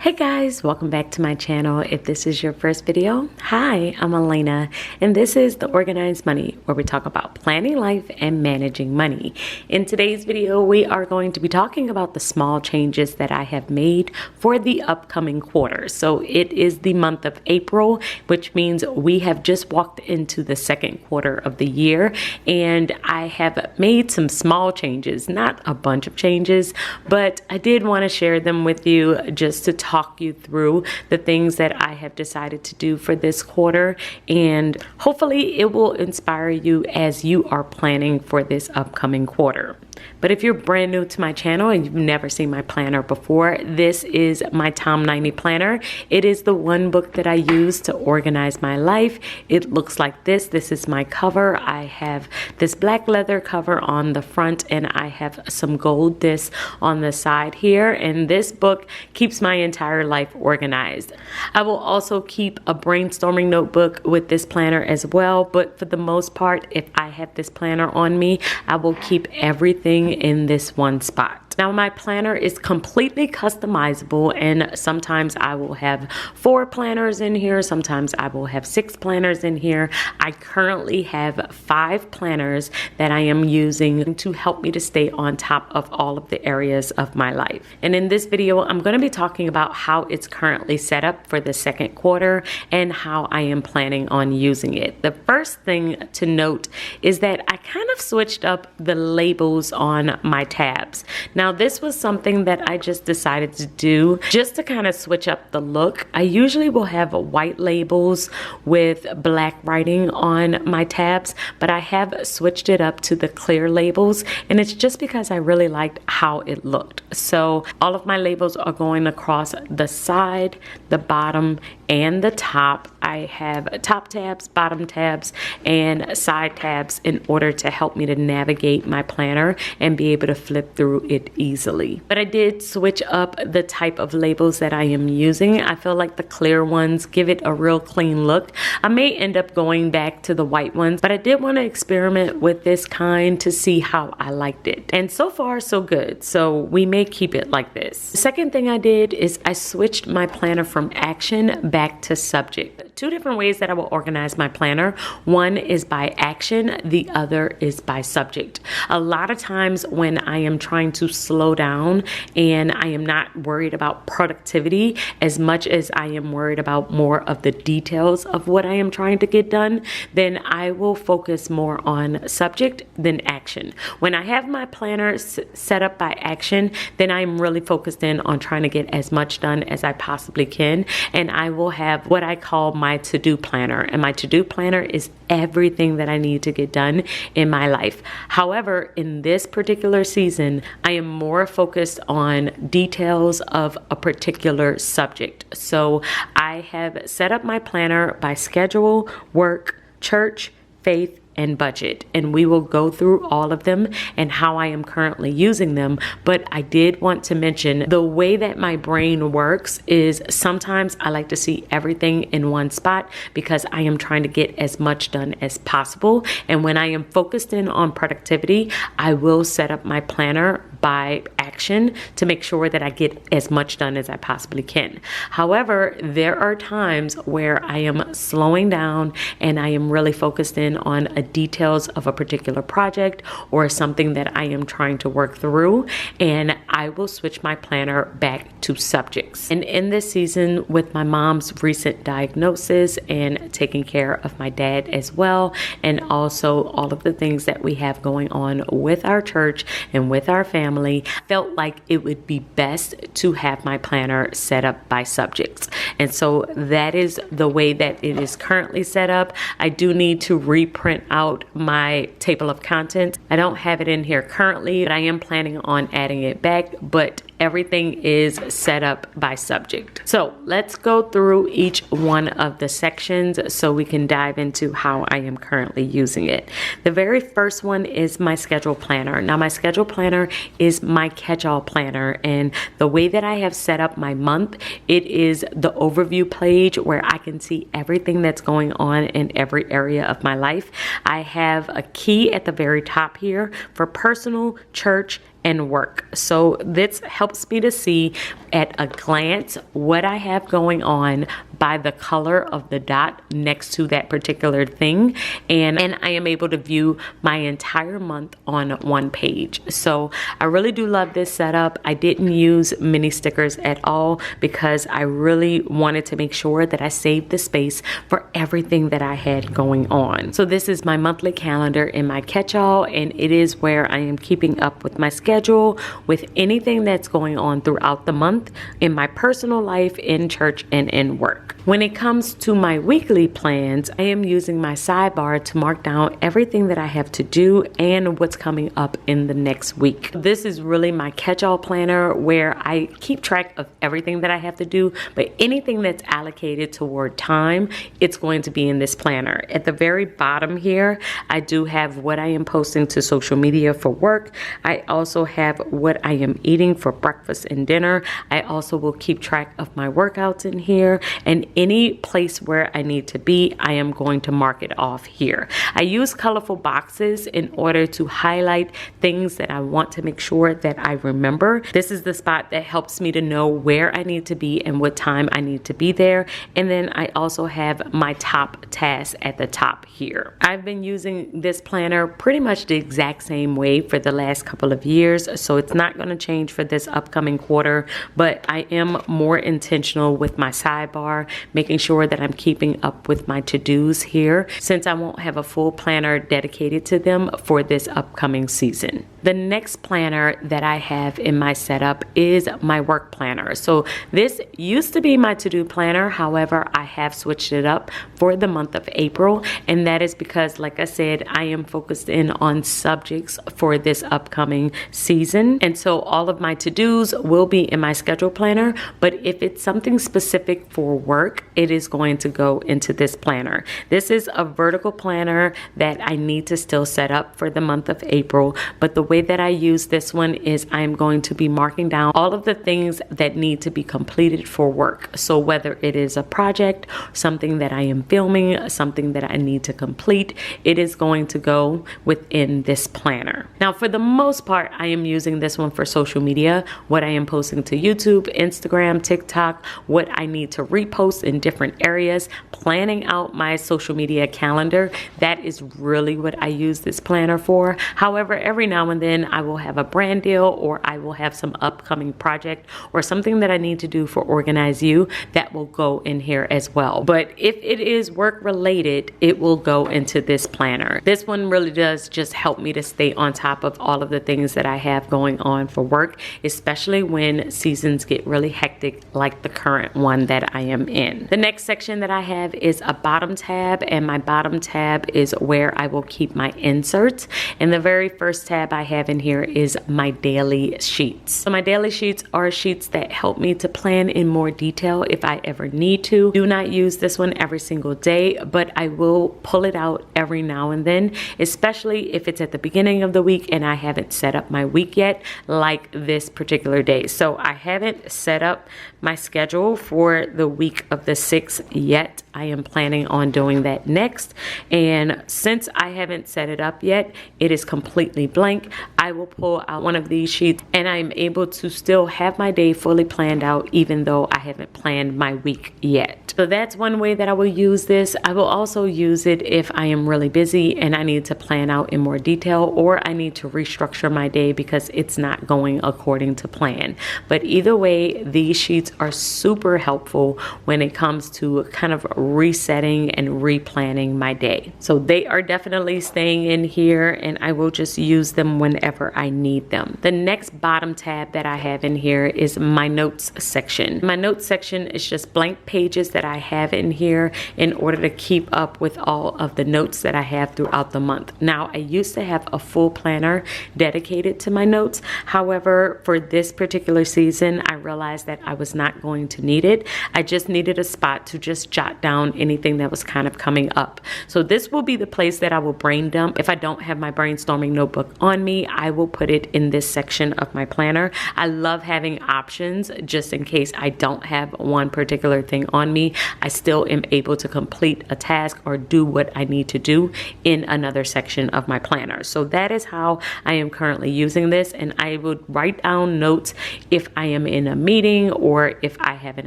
Hey guys, welcome back to my channel. If this is your first video, hi, I'm Alaina, and this is The Organized Money, where we talk about planning life and managing money. In today's video, we are going to be talking about the small changes that I have made for the upcoming quarter. So it is the month of April, which means we have just walked into the second quarter of the year, and I have made some small changes, not a bunch of changes, but I did want to share them with you just to talk you through the things that I have decided to do for this quarter, and hopefully it will inspire you as you are planning for this upcoming quarter. But if you're brand new to my channel and you've never seen my planner before, this is my Tom 90 planner. It is the one book that I use to organize my life. It looks like this. This is my cover. I have this black leather cover on the front, and I have some gold discs on the side here. And this book keeps my entire life organized. I will also keep a brainstorming notebook with this planner as well. But for the most part, if I have this planner on me, I will keep everything in this one spot. Now, my planner is completely customizable, and sometimes I will have 4 planners in here. Sometimes I will have 6 planners in here. I currently have 5 planners that I am using to help me to stay on top of all of the areas of my life. And in this video, I'm going to be talking about how it's currently set up for the second quarter and how I am planning on using it. The first thing to note is that I kind of switched up the labels on my tabs. Now, this was something that I just decided to do just to kind of switch up the look. I usually will have white labels with black writing on my tabs, but I have switched it up to the clear labels, and it's just because I really liked how it looked. So all of my labels are going across the side, the bottom, and the top. I have top tabs, bottom tabs, and side tabs in order to help me to navigate my planner and be able to flip through it easily. But I did switch up the type of labels that I am using. I feel like the clear ones give it a real clean look. I may end up going back to the white ones, but I did want to experiment with this kind to see how I liked it. And so far, so good. So we may keep it like this. The second thing I did is I switched my planner from action back to subject. 2 different ways that I will organize my planner. One is by action, the other is by subject. A lot of times when I am trying to slow down and I am not worried about productivity as much as I am worried about more of the details of what I am trying to get done, then I will focus more on subject than action. When I have my planner set up by action, then I'm really focused in on trying to get as much done as I possibly can, and I will have what I call my to-do planner, and my to-do planner is everything that I need to get done in my life. However, in this particular season, I am more focused on details of a particular subject. So I have set up my planner by schedule, work, church, faith, and budget, and we will go through all of them and how I am currently using them. But I did want to mention the way that my brain works is sometimes I like to see everything in one spot because I am trying to get as much done as possible. And when I am focused in on productivity, I will set up my planner by action to make sure that I get as much done as I possibly can. However, there are times where I am slowing down and I am really focused in on details of a particular project or something that I am trying to work through, and I will switch my planner back to subjects. And in this season, with my mom's recent diagnosis and taking care of my dad as well, and also all of the things that we have going on with our church and with our family, I felt like it would be best to have my planner set up by subjects. And so that is the way that it is currently set up. I do need to reprint out my table of contents. I don't have it in here currently, but I am planning on adding it back, but everything is set up by subject. So let's go through each one of the sections so we can dive into how I am currently using it. The very first one is my schedule planner. Now, my schedule planner is my catch-all planner, and the way that I have set up my month, it is the overview page where I can see everything that's going on in every area of my life. I have a key at the very top here for personal, church, and work. So this helps me to see at a glance what I have going on by the color of the dot next to that particular thing, and I am able to view my entire month on one page. So I really do love this setup. I didn't use mini stickers at all because I really wanted to make sure that I saved the space for everything that I had going on. So this is my monthly calendar in my catch-all, and it is where I am keeping up with my schedule, with anything that's going on throughout the month in my personal life, in church, and in work. When it comes to my weekly plans, I am using my sidebar to mark down everything that I have to do and what's coming up in the next week. This is really my catch-all planner where I keep track of everything that I have to do, but anything that's allocated toward time, it's going to be in this planner. At the very bottom here, I do have what I am posting to social media for work. I also have what I am eating for breakfast and dinner. I also will keep track of my workouts in here, and any place where I need to be, I am going to mark it off here. I use colorful boxes in order to highlight things that I want to make sure that I remember. This is the spot that helps me to know where I need to be and what time I need to be there. And then I also have my top tasks at the top here. I've been using this planner pretty much the exact same way for the last couple of years, so it's not going to change for this upcoming quarter, but I am more intentional with my sidebar, making sure that I'm keeping up with my to-dos here, since I won't have a full planner dedicated to them for this upcoming season. The next planner that I have in my setup is my work planner. So this used to be my to-do planner. However, I have switched it up for the month of April, and that is because, like I said, I am focused in on subjects for this upcoming season. And so all of my to-dos will be in my schedule planner, but if it's something specific for work, it is going to go into this planner. This is a vertical planner that I need to still set up for the month of April, but the way that I use this one is I'm going to be marking down all of the things that need to be completed for work. So whether it is a project, something that I am filming, something that I need to complete, it is going to go within this planner. Now, for the most part, I am using this one for social media, what I am posting to YouTube, Instagram, TikTok, what I need to repost in different areas, planning out my social media calendar. That is really what I use this planner for. However, every now and then I will have a brand deal, or I will have some upcoming project or something that I need to do for Organize You that will go in here as well. But if it is work related, it will go into this planner. This one really does just help me to stay on top of all of the things that I have going on for work, especially when seasons get really hectic like the current one that I am in. The next section that I have is a bottom tab, and my bottom tab is where I will keep my inserts. And the very first tab I have in here is my daily sheets. So my daily sheets are sheets that help me to plan in more detail if I ever need to. Do not use this one every single day, but I will pull it out every now and then, especially if it's at the beginning of the week and I haven't set up my week yet, like this particular day. So I haven't set up my schedule for the week of the 6th yet. I am planning on doing that next. And since I haven't set it up yet, it is completely blank. I will pull out one of these sheets and I'm able to still have my day fully planned out, even though I haven't planned my week yet. So that's one way that I will use this. I will also use it if I am really busy and I need to plan out in more detail, or I need to restructure my day because it's not going according to plan. But either way, these sheets are super helpful when it comes to kind of resetting and replanning my day. So they are definitely staying in here, and I will just use them whenever I need them. The next bottom tab that I have in here is my notes section. My notes section is just blank pages that I have in here in order to keep up with all of the notes that I have throughout the month. Now, I used to have a full planner dedicated to my notes. However, for this particular season, I realized that I was not going to need it. I just needed a spot to just jot down down anything that was kind of coming up. So this will be the place that I will brain dump. If I don't have my brainstorming notebook on me, I will put it in this section of my planner. I love having options just in case I don't have one particular thing on me. I still am able to complete a task or do what I need to do in another section of my planner. So that is how I am currently using this, and I would write down notes if I am in a meeting or if I have an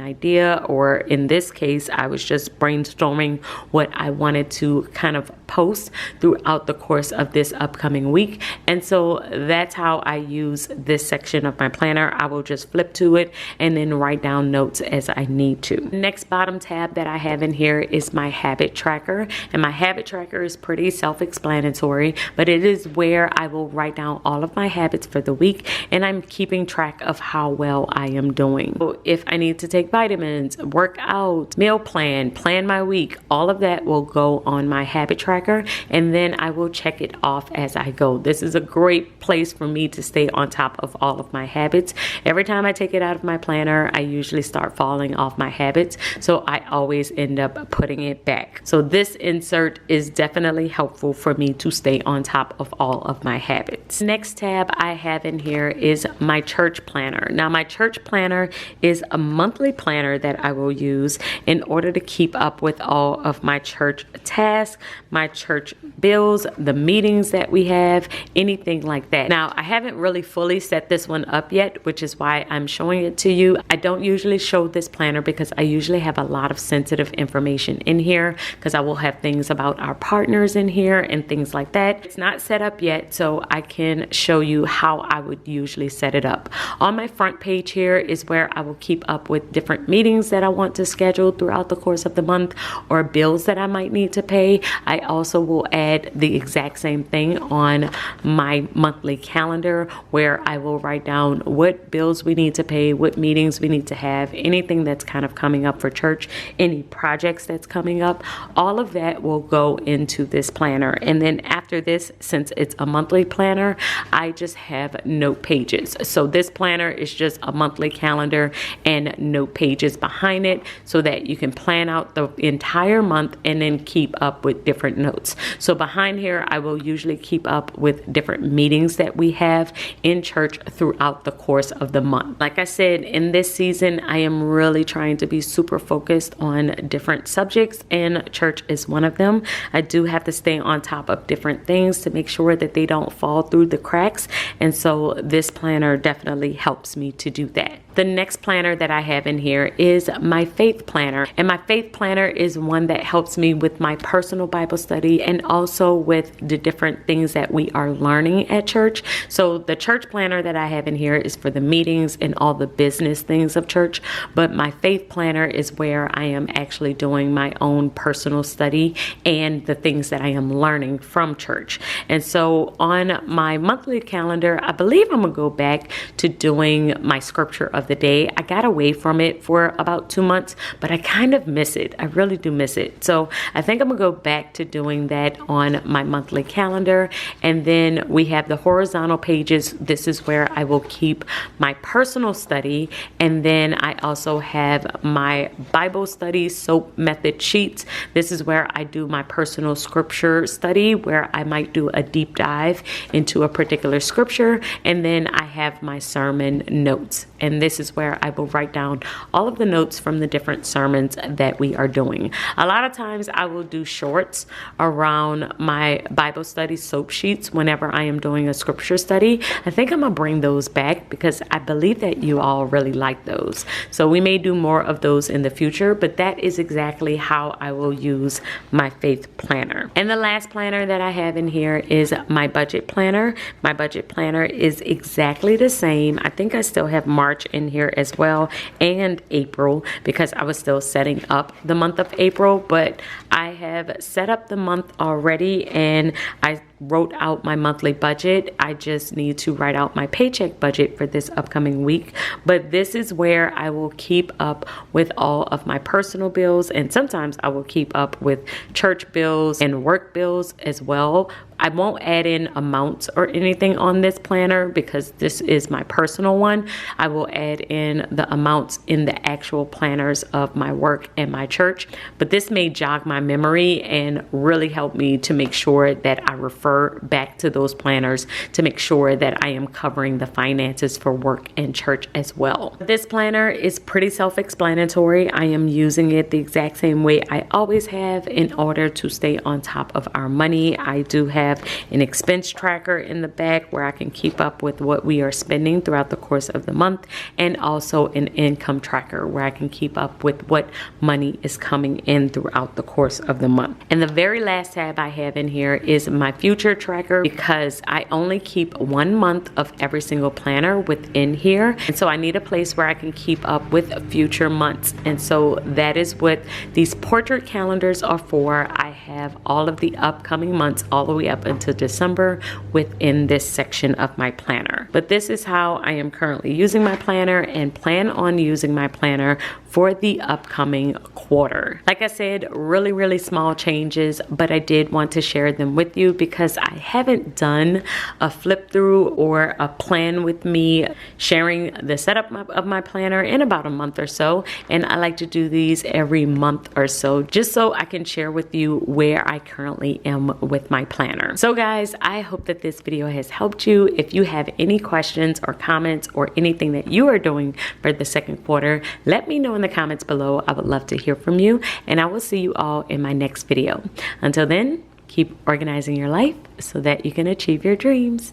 idea, or in this case I was just brainstorming what I wanted to kind of post throughout the course of this upcoming week. And so that's how I use this section of my planner. I will just flip to it and then write down notes as I need to. Next bottom tab that I have in here is my habit tracker, and my habit tracker is pretty self-explanatory, but it is where I will write down all of my habits for the week, and I'm keeping track of how well I am doing. So if I need to take vitamins, work out, meal plan my week, all of that will go on my habit tracker, and then I will check it off as I go. This is a great place for me to stay on top of all of my habits. Every time I take it out of my planner, I usually start falling off my habits, so I always end up putting it back. So this insert is definitely helpful for me to stay on top of all of my habits. Next tab I have in here is my church planner. Now my church planner is a monthly planner that I will use in order to keep up with all of my church tasks, my church bills, the meetings that we have, anything like that. Now I haven't really fully set this one up yet, which is why I'm showing it to you. I don't usually show this planner because I usually have a lot of sensitive information in here, because I will have things about our partners in here and things like that. It's not set up yet, so I can show you how I would usually set it up. On my front page here is where I will keep up with different meetings that I want to schedule throughout the course of the month, or bills that I might need to pay. I also will add the exact same thing on my monthly calendar, where I will write down what bills we need to pay, what meetings we need to have, anything that's kind of coming up for church, any projects that's coming up. All of that will go into this planner. And then after this, since it's a monthly planner, I just have note pages. So this planner is just a monthly calendar and note pages behind it, so that you can plan out the entire month and then keep up with different notes. So behind here, I will usually keep up with different meetings that we have in church throughout the course of the month. Like I said, in this season, I am really trying to be super focused on different subjects, and church is one of them. I do have to stay on top of different things to make sure that they don't fall through the cracks, and so this planner definitely helps me to do that. The next planner that I have in here is my faith planner, and my faith planner is one that helps me with my personal Bible study and also with the different things that we are learning at church. So the church planner that I have in here is for the meetings and all the business things of church, but my faith planner is where I am actually doing my own personal study and the things that I am learning from church. And so on my monthly calendar, I believe I'm gonna go back to doing my scripture of the day. I got away from it for about 2 months, but I kind of miss it. I really do miss it. So I think I'm gonna go back to doing that on my monthly calendar. And then we have the horizontal pages. This is where I will keep my personal study. And then I also have my Bible study SOAP method sheets. This is where I do my personal scripture study, where I might do a deep dive into a particular scripture. And then I have my sermon notes. And this is where I will write down all of the notes from the different sermons that we are doing. A lot of times I will do shorts around my Bible study SOAP sheets whenever I am doing a scripture study. I think I'm gonna bring those back because I believe that you all really like those. So we may do more of those in the future, but that is exactly how I will use my faith planner. And the last planner that I have in here is my budget planner. My budget planner is exactly the same. I think I still have March in here as well, and April, because I was still setting up the month of April, but I have set up the month already and I wrote out my monthly budget. I just need to write out my paycheck budget for this upcoming week. But this is where I will keep up with all of my personal bills, and sometimes I will keep up with church bills and work bills as well. I won't add in amounts or anything on this planner because this is my personal one. I will add in the amounts in the actual planners of my work and my church, but this may jog my memory and really help me to make sure that I refer back to those planners to make sure that I am covering the finances for work and church as well. This planner is pretty self-explanatory. I am using it the exact same way I always have in order to stay on top of our money. I do have an expense tracker in the back where I can keep up with what we are spending throughout the course of the month, and also an income tracker where I can keep up with what money is coming in throughout the course of the month. And the very last tab I have in here is my future tracker, because I only keep 1 month of every single planner within here, and so I need a place where I can keep up with future months. And so that is what these portrait calendars are for. I have all of the upcoming months all the way up until December within this section of my planner. But this is how I am currently using my planner and plan on using my planner for the upcoming quarter. Like I said, really small changes, but I did want to share them with you because I haven't done a flip through or a plan with me sharing the setup of my planner in about a month or so. And I like to do these every month or so, just so I can share with you where I currently am with my planner. So guys, I hope that this video has helped you. If you have any questions or comments or anything that you are doing for the second quarter, let me know in the comments below. I would love to hear from you, and I will see you all in my next video. Until then, keep organizing your life so that you can achieve your dreams.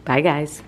Bye guys.